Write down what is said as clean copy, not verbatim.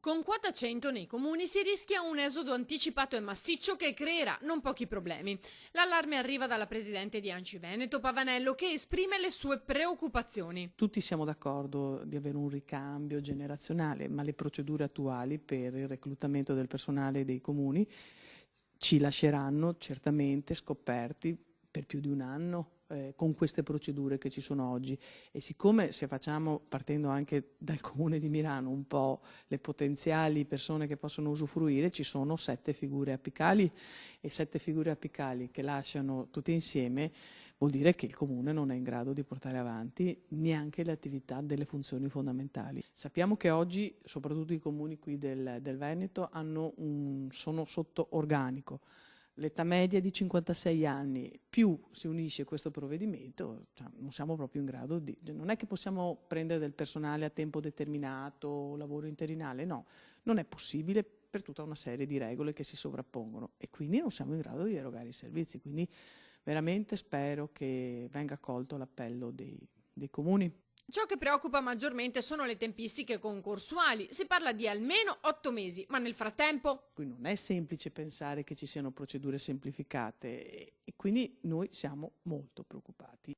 Con quota 100 nei comuni si rischia un esodo anticipato e massiccio che creerà non pochi problemi. L'allarme arriva dalla presidente di ANCI Veneto, Pavanello, che esprime le sue preoccupazioni. Tutti siamo d'accordo di avere un ricambio generazionale, ma le procedure attuali per il reclutamento del personale dei comuni ci lasceranno certamente scoperti per più di un anno con queste procedure che ci sono oggi. E siccome, se facciamo, partendo anche dal comune di Milano, un po' le potenziali persone che possono usufruire, ci sono 7 figure apicali, e 7 figure apicali che lasciano tutte insieme vuol dire che il comune non è in grado di portare avanti neanche le attività delle funzioni fondamentali. Sappiamo che oggi, soprattutto i comuni qui del Veneto, sono sotto organico. L'età media è di 56 anni, più si unisce questo provvedimento, cioè non siamo proprio in grado non è che possiamo prendere del personale a tempo determinato, lavoro interinale, no, non è possibile per tutta una serie di regole che si sovrappongono e quindi non siamo in grado di erogare i servizi, quindi veramente spero che venga accolto l'appello dei comuni. Ciò che preoccupa maggiormente sono le tempistiche concorsuali. Si parla di almeno 8 mesi, ma nel frattempo... Qui non è semplice pensare che ci siano procedure semplificate e quindi noi siamo molto preoccupati.